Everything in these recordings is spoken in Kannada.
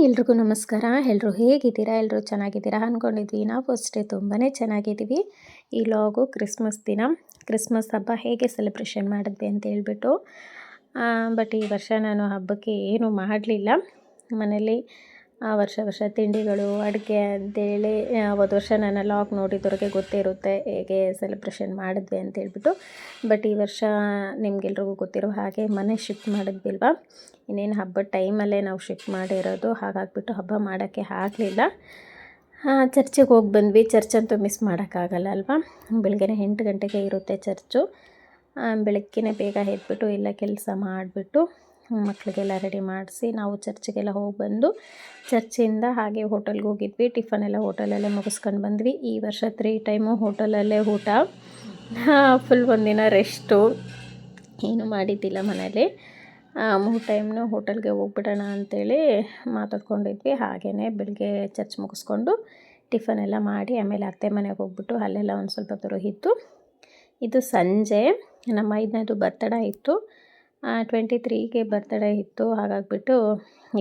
ಎಲ್ರಿಗೂ ನಮಸ್ಕಾರ. ಎಲ್ಲರೂ ಹೇಗಿದ್ದೀರಾ? ಎಲ್ಲರೂ ಚೆನ್ನಾಗಿದ್ದೀರಾ ಅಂದ್ಕೊಂಡಿದ್ವಿ. ನಾವು ಅಷ್ಟೇ ತುಂಬಾ ಚೆನ್ನಾಗಿದ್ದೀವಿ. ಈ ಲಾಗು ಕ್ರಿಸ್ಮಸ್ ದಿನ ಕ್ರಿಸ್ಮಸ್ ಹಬ್ಬ ಹೇಗೆ ಸೆಲೆಬ್ರೇಷನ್ ಮಾಡಿದ್ವಿ ಅಂತ ಹೇಳ್ಬಿಟ್ಟು. ಬಟ್ ಈ ವರ್ಷ ನಾನು ಹಬ್ಬಕ್ಕೆ ಏನೂ ಮಾಡಲಿಲ್ಲ. ಮನೇಲಿ ವರ್ಷ ತಿಂಡಿಗಳು ಅಡುಗೆ ಅಂತೇಳಿ ಹೋದ ವರ್ಷ ನನ್ನ ಲಾಗ್ ನೋಡಿದವ್ರಿಗೆ ಗೊತ್ತೇ ಇರುತ್ತೆ ಹೇಗೆ ಸೆಲೆಬ್ರೇಷನ್ ಮಾಡಿದ್ವಿ ಅಂತೇಳ್ಬಿಟ್ಟು. ಬಟ್ ಈ ವರ್ಷ ನಿಮಗೆಲ್ರಿಗೂ ಗೊತ್ತಿರೋ ಹಾಗೆ ಮನೆ ಶಿಫ್ಟ್ ಮಾಡಿದ್ವಿಲ್ವ, ಇನ್ನೇನು ಹಬ್ಬದ ಟೈಮಲ್ಲೇ ನಾವು ಶಿಫ್ಟ್ ಮಾಡಿರೋದು. ಹಾಗಾಗಿಬಿಟ್ಟು ಹಬ್ಬ ಮಾಡೋಕ್ಕೆ ಆಗಲಿಲ್ಲ. ಚರ್ಚಿಗೆ ಹೋಗಿ ಬಂದ್ವಿ. ಚರ್ಚ್ ಅಂತೂ ಮಿಸ್ ಮಾಡೋಕ್ಕಾಗಲ್ಲ ಅಲ್ವಾ. ಬೆಳಗ್ಗೆ 8 ಗಂಟೆಗೆ ಇರುತ್ತೆ ಚರ್ಚು. ಬೆಳಗ್ಗೆನೇ ಬೇಗ ಎದ್ಬಿಟ್ಟು ಎಲ್ಲ ಕೆಲಸ ಮಾಡಿಬಿಟ್ಟು ಮಕ್ಕಳಿಗೆಲ್ಲ ರೆಡಿ ಮಾಡಿಸಿ ನಾವು ಚರ್ಚಿಗೆಲ್ಲ ಹೋಗಿ ಬಂದು ಚರ್ಚಿಂದ ಹಾಗೆ ಹೋಟೆಲ್ಗೆ ಹೋಗಿದ್ವಿ. ಟಿಫನೆಲ್ಲ ಹೋಟೆಲಲ್ಲೇ ಮುಗಿಸ್ಕೊಂಡು ಬಂದ್ವಿ. ಈ ವರ್ಷ 3 ಟೈಮು ಹೋಟೆಲಲ್ಲೇ ಊಟ. ಫುಲ್ ಒಂದಿನ ರೆಸ್ಟು, ಏನೂ ಮಾಡಿದ್ದಿಲ್ಲ ಮನೇಲಿ. 3 ಟೈಮ್ನು ಹೋಟೆಲ್ಗೆ ಹೋಗ್ಬಿಡೋಣ ಅಂಥೇಳಿ ಮಾತಾಡ್ಕೊಂಡಿದ್ವಿ. ಹಾಗೆಯೇ ಬೆಳಗ್ಗೆ ಚರ್ಚ್ ಮುಗಿಸ್ಕೊಂಡು ಟಿಫನೆಲ್ಲ ಮಾಡಿ ಆಮೇಲೆ ಅತ್ತೆ ಮನೆಗೆ ಹೋಗ್ಬಿಟ್ಟು ಅಲ್ಲೆಲ್ಲ ಒಂದು ಸ್ವಲ್ಪ ದೂರ ಇತ್ತು. ಇದು ಸಂಜೆ ನಮ್ಮ 5ನೇದು ಬರ್ತಡೇ ಇತ್ತು. 23ಗೆ ಬರ್ತಡೇ ಇತ್ತು. ಹಾಗಾಗಿಬಿಟ್ಟು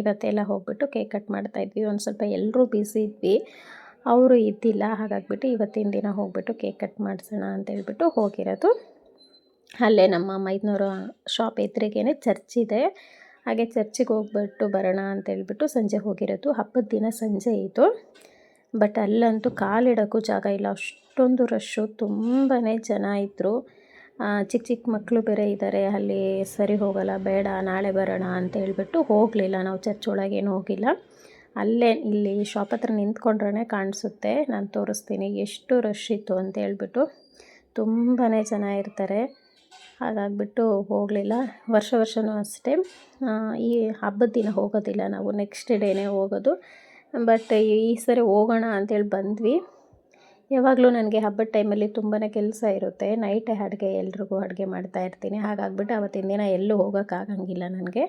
ಇವತ್ತೆಲ್ಲ ಹೋಗ್ಬಿಟ್ಟು ಕೇಕ್ ಕಟ್ ಮಾಡ್ತಾಯಿದ್ವಿ. ಒಂದು ಸ್ವಲ್ಪ ಎಲ್ಲರೂ ಬ್ಯುಸಿ ಇದ್ವಿ, ಅವರು ಇದ್ದಿಲ್ಲ. ಹಾಗಾಗಿಬಿಟ್ಟು ಇವತ್ತಿನ ದಿನ ಹೋಗ್ಬಿಟ್ಟು ಕೇಕ್ ಕಟ್ ಮಾಡಿಸೋಣ ಅಂತೇಳ್ಬಿಟ್ಟು ಹೋಗಿರೋದು. ಅಲ್ಲೇ ನಮ್ಮ ಮೈದನೂರು ಶಾಪ್ ಎದುರಿಗೇ ಚರ್ಚ್ ಇದೆ. ಹಾಗೆ ಚರ್ಚಿಗೆ ಹೋಗ್ಬಿಟ್ಟು ಬರೋಣ ಅಂತೇಳ್ಬಿಟ್ಟು ಸಂಜೆ ಹೋಗಿರೋದು. ಹಬ್ಬದ ದಿನ ಸಂಜೆ ಇದು. ಬಟ್ ಅಲ್ಲಂತೂ ಕಾಲಿಡೋಕ್ಕೂ ಜಾಗ ಇಲ್ಲ, ಅಷ್ಟೊಂದು ರಶ್ಶು, ತುಂಬಾ ಜನ ಇದ್ದರು. ಚಿಕ್ಕ ಮಕ್ಕಳು ಬೇರೆ ಇದ್ದಾರೆ ಅಲ್ಲಿ. ಸರಿ ಹೋಗಲ್ಲ, ಬೇಡ ನಾಳೆ ಬರೋಣ ಅಂತೇಳ್ಬಿಟ್ಟು ಹೋಗಲಿಲ್ಲ. ನಾವು ಚರ್ಚ್ ಒಳಗೇನು ಹೋಗಿಲ್ಲ. ಅಲ್ಲೇ ಇಲ್ಲಿ ಶಾಪ್ ಹತ್ರ ನಿಂತ್ಕೊಂಡ್ರೆ ಕಾಣಿಸುತ್ತೆ, ನಾನು ತೋರಿಸ್ತೀನಿ ಎಷ್ಟು ರಶ್ ಇತ್ತು ಅಂತೇಳ್ಬಿಟ್ಟು. ತುಂಬಾ ಜನ ಇರ್ತಾರೆ. ಹಾಗಾಗಿಬಿಟ್ಟು ಹೋಗಲಿಲ್ಲ. ವರ್ಷವೂ ಅಷ್ಟೇ ಈ ಹಬ್ಬದ ದಿನ ಹೋಗೋದಿಲ್ಲ ನಾವು, ನೆಕ್ಸ್ಟ್ ಡೇನೇ ಹೋಗೋದು. ಬಟ್ ಈ ಸರಿ ಹೋಗೋಣ ಅಂಥೇಳಿ ಬಂದ್ವಿ. ಯಾವಾಗಲೂ ನನಗೆ ಹಬ್ಬದ ಟೈಮಲ್ಲಿ ತುಂಬಾ ಕೆಲಸ ಇರುತ್ತೆ. ನೈಟೇ ಎಲ್ರಿಗೂ ಅಡುಗೆ ಮಾಡ್ತಾಯಿರ್ತೀನಿ. ಹಾಗಾಗಿಬಿಟ್ಟು ಆವತ್ತಿನ ದಿನ ಎಲ್ಲೂ ಹೋಗೋಕ್ಕಾಗಂಗಿಲ್ಲ ನನಗೆ.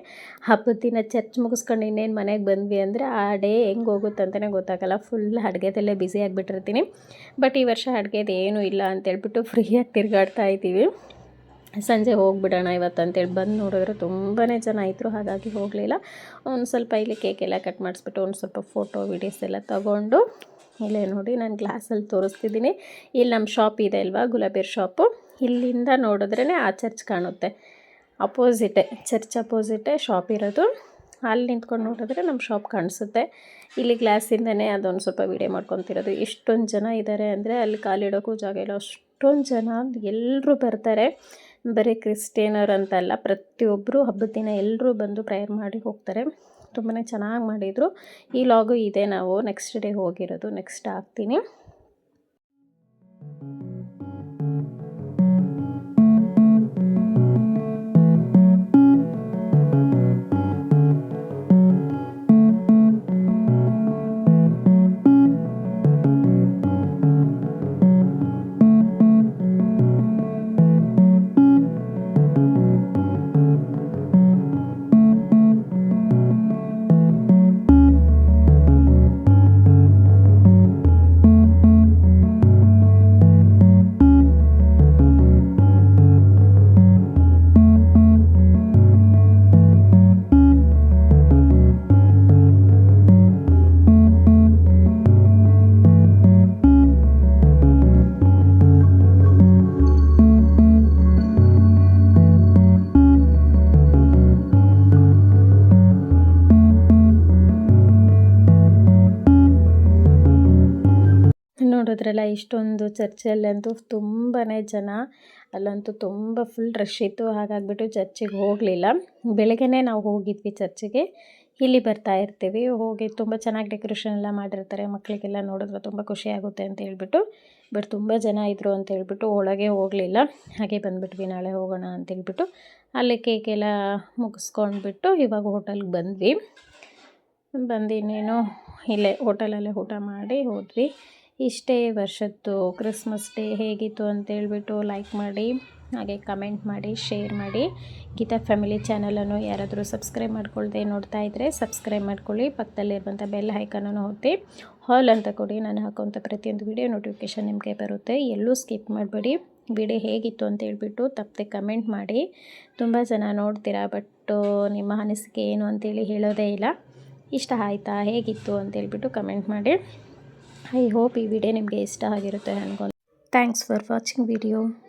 ಹಬ್ಬದ ದಿನ ಚರ್ಚ್ ಮುಗಿಸ್ಕೊಂಡು ಇನ್ನೇನು ಮನೆಗೆ ಬಂದ್ವಿ ಅಂದರೆ ಆ ಡೇ ಹೆಂಗೆ ಹೋಗುತ್ತೆ ಅಂತಲೇ ಗೊತ್ತಾಗಲ್ಲ. ಫುಲ್ ಅಡುಗೆದಲ್ಲೇ ಬ್ಯುಸಿ ಆಗಿಬಿಟ್ಟಿರ್ತೀನಿ. ಬಟ್ ಈ ವರ್ಷ ಅಡುಗೆದು ಏನೂ ಇಲ್ಲ ಅಂತೇಳ್ಬಿಟ್ಟು ಫ್ರೀಯಾಗಿ ತಿರುಗಾಡ್ತಾ ಇದ್ದೀವಿ. ಸಂಜೆ ಹೋಗಿಬಿಡೋಣ ಇವತ್ತು ಅಂತೇಳಿ ಬಂದು ನೋಡಿದ್ರೆ ತುಂಬಾ ಜನ ಇದ್ದರು. ಹಾಗಾಗಿ ಹೋಗಲಿಲ್ಲ. ಒಂದು ಸ್ವಲ್ಪ ಇಲ್ಲಿ ಕೇಕೆಲ್ಲ ಕಟ್ ಮಾಡಿಸ್ಬಿಟ್ಟು ಒಂದು ಸ್ವಲ್ಪ ಫೋಟೋ ವೀಡಿಯೋಸ್ ಎಲ್ಲ ತೊಗೊಂಡು ಇಲ್ಲೇ ನೋಡಿ ನಾನು ಗ್ಲಾಸಲ್ಲಿ ತೋರಿಸ್ತಿದ್ದೀನಿ. ಇಲ್ಲಿ ನಮ್ಮ ಶಾಪ್ ಇದೆ ಅಲ್ವಾ, ಗುಲಾಬಿಯರ್ ಶಾಪು. ಇಲ್ಲಿಂದ ನೋಡಿದ್ರೇ ಆ ಚರ್ಚ್ ಕಾಣುತ್ತೆ. ಅಪೋಸಿಟೇ ಚರ್ಚ್ ಅಪೋಸಿಟೇ ಶಾಪ್ ಇರೋದು. ಅಲ್ಲಿ ನಿಂತ್ಕೊಂಡು ನೋಡಿದ್ರೆ ನಮ್ಮ ಶಾಪ್ ಕಾಣಿಸುತ್ತೆ. ಇಲ್ಲಿ ಗ್ಲಾಸಿಂದನೇ ಅದೊಂದು ಸ್ವಲ್ಪ ವೀಡಿಯೋ ಮಾಡ್ಕೊತಿರೋದು. ಎಷ್ಟೊಂದು ಜನ ಇದ್ದಾರೆ ಅಂದರೆ ಅಲ್ಲಿ ಕಾಲಿಡೋಕ್ಕೂ ಜಾಗ ಇಲ್ಲ, ಅಷ್ಟೊಂದು ಜನ ಎಲ್ಲರೂ ಬರ್ತಾರೆ. ಬರೀ ಕ್ರಿಶ್ಚಿಯನರು ಅಂತಲ್ಲ, ಪ್ರತಿಯೊಬ್ಬರು ಹಬ್ಬದ ದಿನ ಎಲ್ಲರೂ ಬಂದು ಪ್ರೇಯರ್ ಮಾಡಿ ಹೋಗ್ತಾರೆ. ತುಂಬಾ ಚೆನ್ನಾಗಿ ಮಾಡಿದರು. ಈ ಲಾಗು ಇದೆ, ನಾವು ನೆಕ್ಸ್ಟ್ ಡೇ ಹೋಗಿರೋದು. ನೆಕ್ಸ್ಟ್ ಹಾಕ್ತೀನಿ. ನೋಡಿದ್ರಲ್ಲ, ಇಷ್ಟೊಂದು ಚರ್ಚಲ್ಲಂತೂ ತುಂಬಾ ಜನ, ಅಲ್ಲಂತೂ ತುಂಬ ಫುಲ್ ರಶ್ ಇತ್ತು. ಹಾಗಾಗಿಬಿಟ್ಟು ಚರ್ಚಿಗೆ ಹೋಗಲಿಲ್ಲ. ಬೆಳಗ್ಗೆನೇ ನಾವು ಹೋಗಿದ್ವಿ ಚರ್ಚಿಗೆ. ಇಲ್ಲಿ ಬರ್ತಾ ಇರ್ತೀವಿ. ಹೋಗಿ ತುಂಬ ಚೆನ್ನಾಗಿ ಡೆಕೋರೇಷನ್ ಎಲ್ಲ ಮಾಡಿರ್ತಾರೆ. ಮಕ್ಕಳಿಗೆಲ್ಲ ನೋಡಿದ್ರೆ ತುಂಬ ಖುಷಿಯಾಗುತ್ತೆ ಅಂತ ಹೇಳ್ಬಿಟ್ಟು. ಬಟ್ ತುಂಬ ಜನ ಇದ್ದರು ಅಂತ ಹೇಳ್ಬಿಟ್ಟು ಒಳಗೆ ಹೋಗಲಿಲ್ಲ. ಹಾಗೆ ಬಂದುಬಿಟ್ವಿ, ನಾಳೆ ಹೋಗೋಣ ಅಂತೇಳ್ಬಿಟ್ಟು. ಅಲ್ಲಿ ಕೇಕೆಲ್ಲ ಮುಗಿಸ್ಕೊಂಡ್ಬಿಟ್ಟು ಇವಾಗ ಹೋಟೆಲ್ಗೆ ಬಂದ್ವಿ. ಇನ್ನೇನು ಇಲ್ಲೇ ಹೋಟೆಲಲ್ಲೇ ಊಟ ಮಾಡಿ ಹೋದ್ವಿ. ಇಷ್ಟೇ ವರ್ಷದ್ದು ಕ್ರಿಸ್ಮಸ್ ಡೇ ಹೇಗಿತ್ತು ಅಂತೇಳ್ಬಿಟ್ಟು ಲೈಕ್ ಮಾಡಿ, ಹಾಗೆ ಕಮೆಂಟ್ ಮಾಡಿ, ಶೇರ್ ಮಾಡಿ. ಗೀತಾ ಫ್ಯಾಮಿಲಿ ಚಾನಲನ್ನು ಯಾರಾದರೂ ಸಬ್ಸ್ಕ್ರೈಬ್ ಮಾಡ್ಕೊಳ್ದೆ ನೋಡ್ತಾ ಇದ್ದರೆ ಸಬ್ಸ್ಕ್ರೈಬ್ ಮಾಡ್ಕೊಳ್ಳಿ. ಪಕ್ಕದಲ್ಲಿರುವಂಥ ಬೆಲ್ ಐಕಾನನ್ನು ಒತ್ತಿ ಹಾಲ್ ಅಂತ ಕೊಡಿ. ನಾನು ಹಾಕುವಂಥ ಪ್ರತಿಯೊಂದು ವಿಡಿಯೋ ನೋಟಿಫಿಕೇಷನ್ ನಿಮಗೆ ಬರುತ್ತೆ. ಎಲ್ಲೂ ಸ್ಕಿಪ್ ಮಾಡಬೇಡಿ. ವಿಡಿಯೋ ಹೇಗಿತ್ತು ಅಂತೇಳ್ಬಿಟ್ಟು ತಪ್ಪದೆ ಕಮೆಂಟ್ ಮಾಡಿ. ತುಂಬ ಜನ ನೋಡ್ತೀರಾ, ಬಟ್ ನಿಮ್ಮ ಅನಿಸಿಕೆ ಏನು ಅಂತೇಳಿ ಹೇಳೋದೇ ಇಲ್ಲ. ಇಷ್ಟ ಆಯಿತಾ, ಹೇಗಿತ್ತು ಅಂತೇಳ್ಬಿಟ್ಟು ಕಮೆಂಟ್ ಮಾಡಿ. ಐ ಹೋಪ್ ಈ ವಿಡಿಯೋ ನಿಮಗೆ ಇಷ್ಟ ಆಗಿರುತ್ತೆ ಅನ್ಕೊಂಡು. Thanks for watching video.